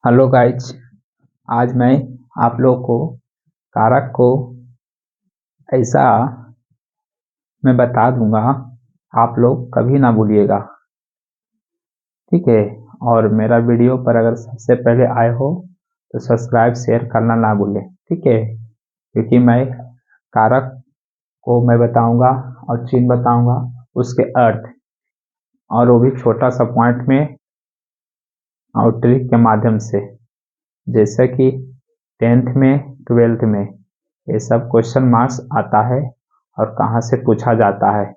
Hello guys, आज मैं आप लोग को कारक को ऐसा मैं बता दूंगा, आप लोग कभी ना भूलिएगा। ठीक है। और मेरा वीडियो पर अगर सबसे पहले आए हो तो सब्सक्राइब शेयर करना ना भूलें। ठीक है, क्योंकि मैं कारक को मैं बताऊंगा और चिन्ह बताऊंगा, उसके अर्थ, और वो भी छोटा सा पॉइंट में और ट्रिक के माध्यम से। जैसे कि 10th में 12th में ये सब क्वेश्चन मार्क्स आता है और कहाँ से पूछा जाता है,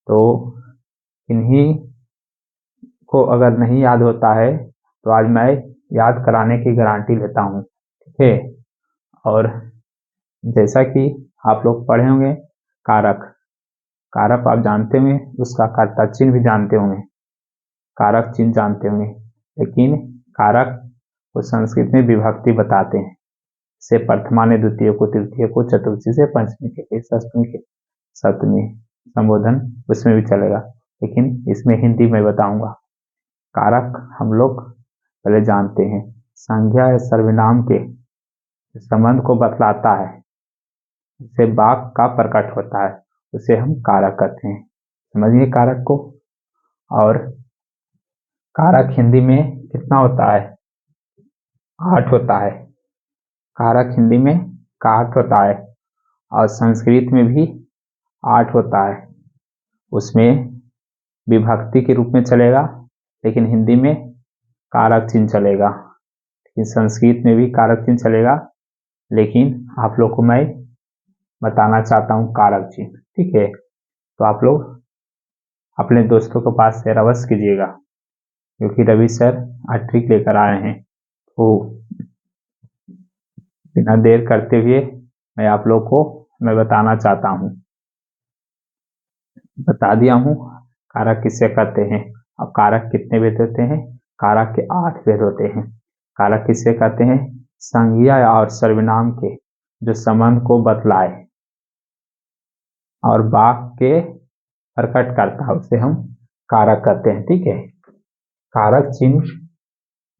तो इन्हीं को अगर नहीं याद होता है तो आज मैं याद कराने की गारंटी लेता हूँ। ठीक है। और जैसा कि आप लोग पढ़े होंगे, कारक कारक आप जानते होंगे, उसका कर्ता चिन्ह भी जानते होंगे, कारक चिन्ह जानते होंगे, लेकिन कारक को संस्कृत में विभक्ति बताते हैं। से प्रथमाने द्वितीय को, तृतीय को, चतुर्थी से पंचमी के, षष्ठी के, सप्तमी, संबोधन उसमें भी चलेगा, लेकिन इसमें हिंदी में बताऊंगा। कारक हम लोग पहले जानते हैं, संज्ञा या सर्वनाम के संबंध को बतलाता है, जिससे वाक्य का प्रकट होता है, उसे हम कारक कहते हैं। समझिए कारक को। और कारक हिंदी में कितना होता है? 8 होता है। कारक हिंदी में 8 होता है, और संस्कृत में भी 8 होता है। उसमें विभक्ति के रूप में चलेगा, लेकिन हिंदी में कारक चिन्ह चलेगा। लेकिन संस्कृत में भी कारक चिन्ह चलेगा, लेकिन आप लोग को मैं बताना चाहता हूँ कारक चिन्ह। ठीक है, तो आप लोग अपने दोस्तों के पास शेयर अवश्य कीजिएगा, क्योंकि रवि सर आज ट्रिक लेकर आए हैं। तो बिना देर करते हुए मैं आप लोग को मैं बताना चाहता हूँ, बता दिया हूँ कारक किससे कहते हैं। अब कारक कितने भेद होते हैं? कारक के 8 भेद होते हैं। कारक किससे कहते हैं? संज्ञा और सर्वनाम के जो संबंध को बतलाए और वाक्य के प्रकट करता है, उसे हम कारक कहते हैं। ठीक है। कारक चिन्ह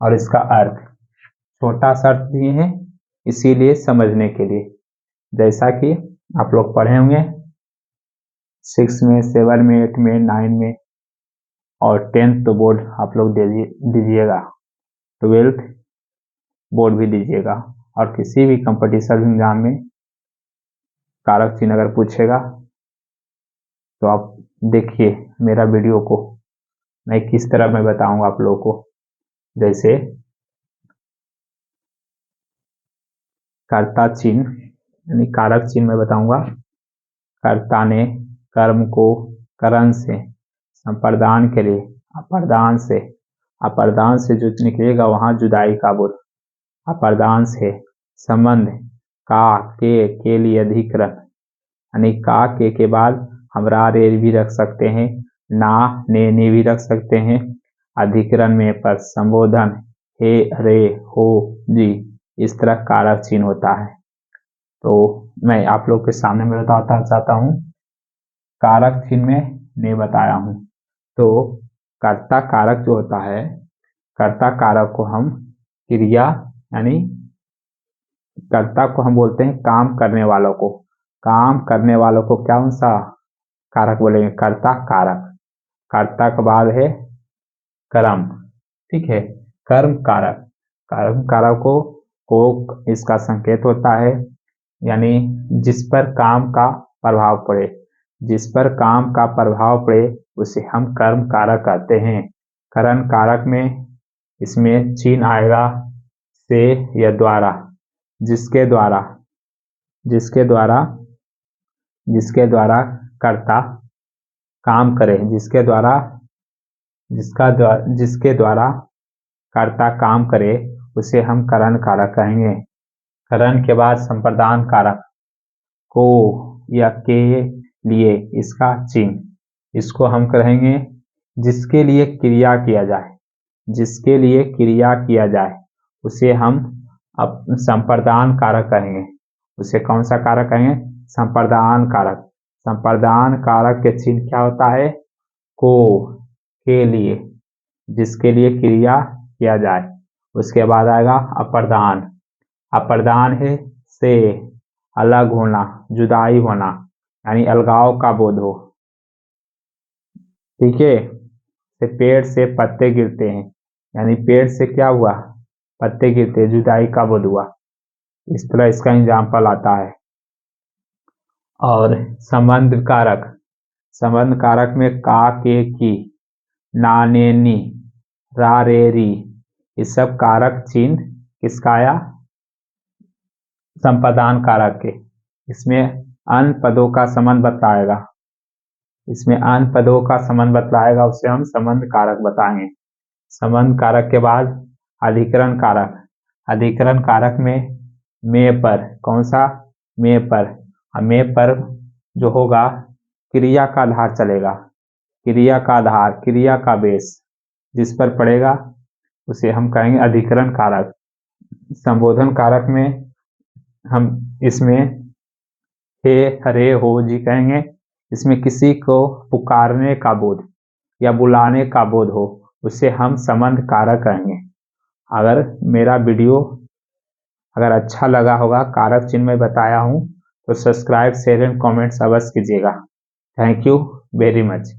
और इसका अर्थ छोटा सा अर्थ दिए हैं, इसीलिए समझने के लिए। जैसा कि आप लोग पढ़े होंगे 6 में, 7 में, 8 में, 9 में, और 10th तो बोर्ड आप लोग दीजिएगा, 12th बोर्ड भी दीजिएगा, और किसी भी कंपटीशन एग्जाम में कारक चिन्ह अगर पूछेगा तो आप देखिए मेरा वीडियो को, मैं किस तरह मैं बताऊंगा आप लोगों को। जैसे कर्ता चिन्ह यानी कारक चिन्ह मैं बताऊंगा। कर्ता ने कर्म को करण से संप्रदान के लिए अप्रदान से जो निकलेगा वहां जुदाई का बोध, अप्रदान से संबंध का के लिए अधिकरण, यानी का के बाद हम रा रे भी रख सकते हैं, ना ने भी रख सकते हैं। अधिकरण में पर संबोधन हे, रे, हो, जी, इस तरह कारक चिन्ह होता है। तो मैं आप लोग के सामने में बताना चाहता हूँ, कारक चिन्ह में नहीं बताया हूँ। तो कर्ता कारक जो होता है, कर्ता कारक को हम क्रिया यानी कर्ता को हम बोलते हैं काम करने वालों को। काम करने वालों को कौन सा कारक बोलेंगे? कर्ता कारक। कर्ता के बाद है कर्म। ठीक है। कर्म कारक। कर्म कारक को इसका संकेत होता है, यानी जिस पर काम का प्रभाव पड़े, जिस पर काम का प्रभाव पड़े उसे हम कर्म कारक कहते हैं। करण कारक में इसमें चिन्ह आएगा से या द्वारा, जिसके द्वारा जिसके द्वारा जिसके द्वारा कर्ता काम करे, जिसके द्वारा कर्ता काम करे उसे हम करण कारक कहेंगे। करण के बाद संप्रदान कारक को या के लिए इसका चिन्ह, इसको हम कहेंगे जिसके लिए क्रिया किया जाए, जिसके लिए क्रिया किया जाए उसे हम अब संप्रदान कारक कहेंगे। उसे कौन सा कारक कहेंगे? संप्रदान कारक। संप्रदान कारक के चिन्ह क्या होता है? को, के लिए, जिसके लिए क्रिया किया जाए उसके बाद आएगा अप्रधान। अप्रधान है से अलग होना, जुदाई होना, यानी अलगाव का बोध हो। ठीक है। से पेड़ से पत्ते गिरते हैं, यानी पेड़ से क्या हुआ, पत्ते गिरते, जुदाई का बोध हुआ। इस तरह इसका एग्जाम्पल आता है। और संबंध कारक, संबंध कारक में का, के, की, ना, ने, नी, रा, रे, री, ये सब कारक चिन्ह किसका आया, संपादान कारक के। इसमें अन्य पदों का संबंध बतलाएगा, इसमें अन्य पदों का संबंध बतलाएगा, उसे हम संबंध कारक बताएंगे। संबंध कारक के बाद अधिकरण कारक। अधिकरण कारक में पर, कौन सा, में पर, में पर जो होगा क्रिया का आधार चलेगा, क्रिया का आधार, क्रिया का बेस जिस पर पड़ेगा उसे हम कहेंगे अधिकरण कारक। संबोधन कारक में हम इसमें हे, हरे, हो, जी कहेंगे। इसमें किसी को पुकारने का बोध या बुलाने का बोध हो, उसे हम संबंध कारक कहेंगे। अगर मेरा वीडियो अगर अच्छा लगा होगा, कारक चिन्ह में बताया हूँ, तो सब्सक्राइब, शेयर एंड कमेंट्स अवश्य कीजिएगा। Thank you very much.